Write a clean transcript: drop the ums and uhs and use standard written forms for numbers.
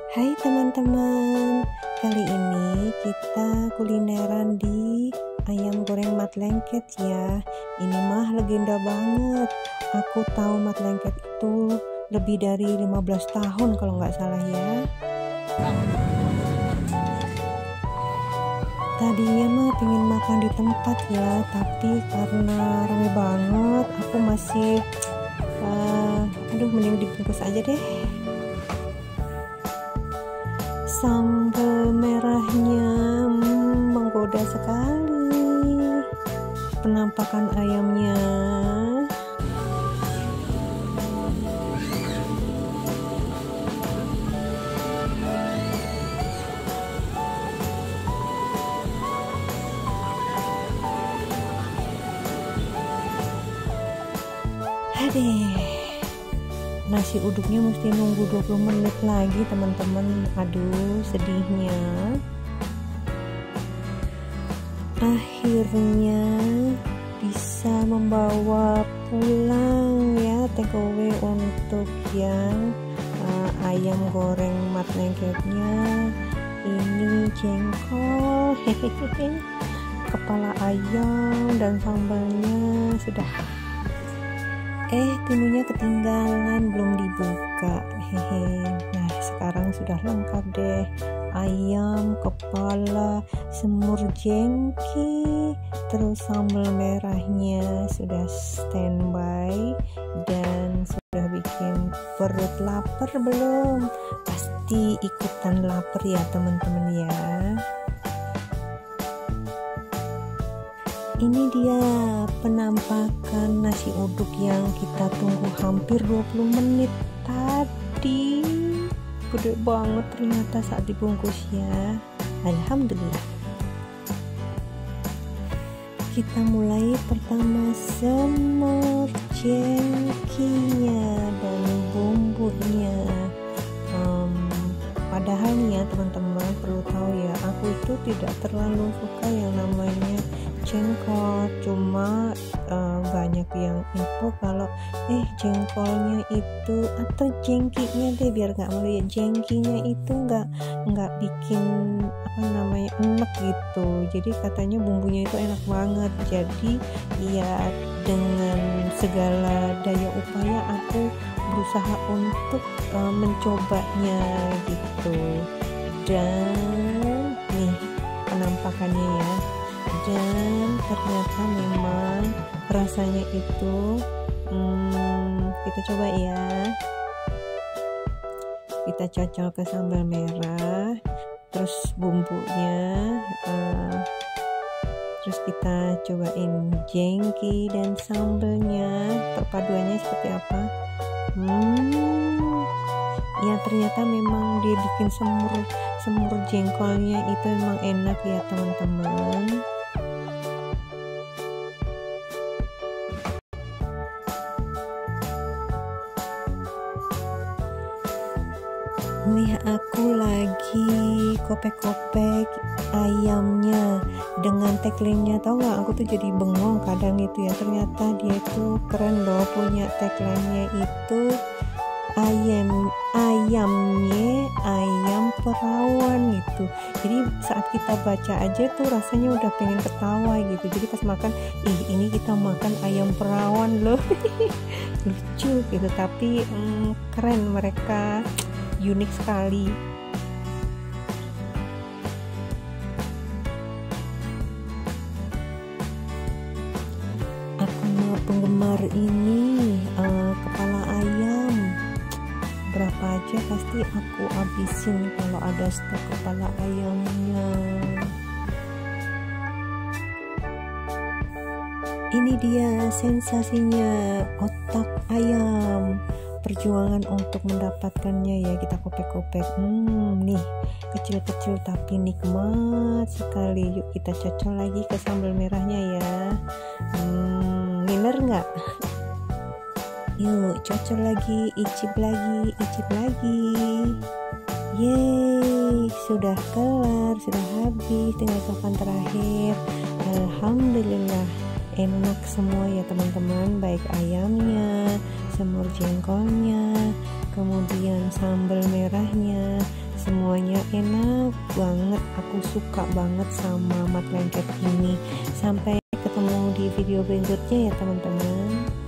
Hai teman-teman, kali ini kita kulineran di ayam goreng mat lengket ya. Ini mah legenda banget. Aku tahu mat lengket itu lebih dari 15 tahun kalau nggak salah ya. Tadinya mah pengen makan di tempat ya, tapi karena rame banget aku masih mending dibungkus aja deh. Sambal merahnya menggoda sekali. Penampakan ayamnya nasi uduknya mesti nunggu 20 menit lagi teman-teman. Aduh, sedihnya. Akhirnya bisa membawa pulang ya take away untuk yang ayam goreng mat lengketnya. Ini jengkol, kepala ayam dan sambalnya sudah. Timunnya ketinggalan, belum dibuka. Nah, sekarang sudah lengkap deh. Ayam, kepala, semur jengki, terus sambal merahnya sudah standby dan sudah bikin perut lapar belum? Pasti ikutan lapar ya teman-teman ya. Ini dia penampakan nasi uduk yang kita tunggu hampir 20 menit tadi. Gede banget ternyata saat dibungkus ya. Alhamdulillah. Kita mulai pertama semur jengkinya dan bumbunya. Padahal nih ya teman-teman, perlu tahu ya, aku itu tidak terlalu suka yang namanya jengkol, cuma banyak yang info kalau jengkolnya itu atau jengkinya deh biar nggak melihat jengkinya itu nggak bikin enak gitu. Jadi katanya bumbunya itu enak banget. Jadi ya dengan segala daya upaya aku berusaha untuk mencobanya gitu. Dan nih penampakannya ya. Dan ternyata memang rasanya itu kita coba ya, kita cocol ke sambal merah, terus bumbunya, terus kita cobain jengki dan sambalnya, perpaduannya seperti apa. Ya ternyata memang dia bikin semur jengkolnya itu memang enak ya teman-teman. Nih aku lagi kopek-kopek ayamnya dengan tagline-nya, tau gak, aku tuh jadi bengong kadang itu ya. Ternyata dia itu keren loh, punya tagline-nya itu ayam perawan gitu. Jadi saat kita baca aja tuh rasanya udah pengen ketawa gitu. Jadi pas makan, ini kita makan ayam perawan loh. Lucu gitu, tapi keren, mereka unik sekali. Aku penggemar ini kepala ayam, berapa aja pasti aku habisin kalau ada stok kepala ayamnya. Ini dia sensasinya otak ayam. Perjuangan untuk mendapatkannya ya, kita kopek-kopek. Nih kecil-kecil tapi nikmat sekali. Yuk kita cocol lagi ke sambal merahnya ya. Ngiler nggak? Yuk cocol lagi, icip lagi. Yeay, sudah kelar, sudah habis, tinggal papan terakhir. Alhamdulillah enak semua ya teman-teman, baik ayamnya, semur jengkolnya, kemudian sambal merahnya, semuanya enak banget, aku suka banget sama mat lengket ini. Sampai ketemu di video berikutnya ya teman-teman.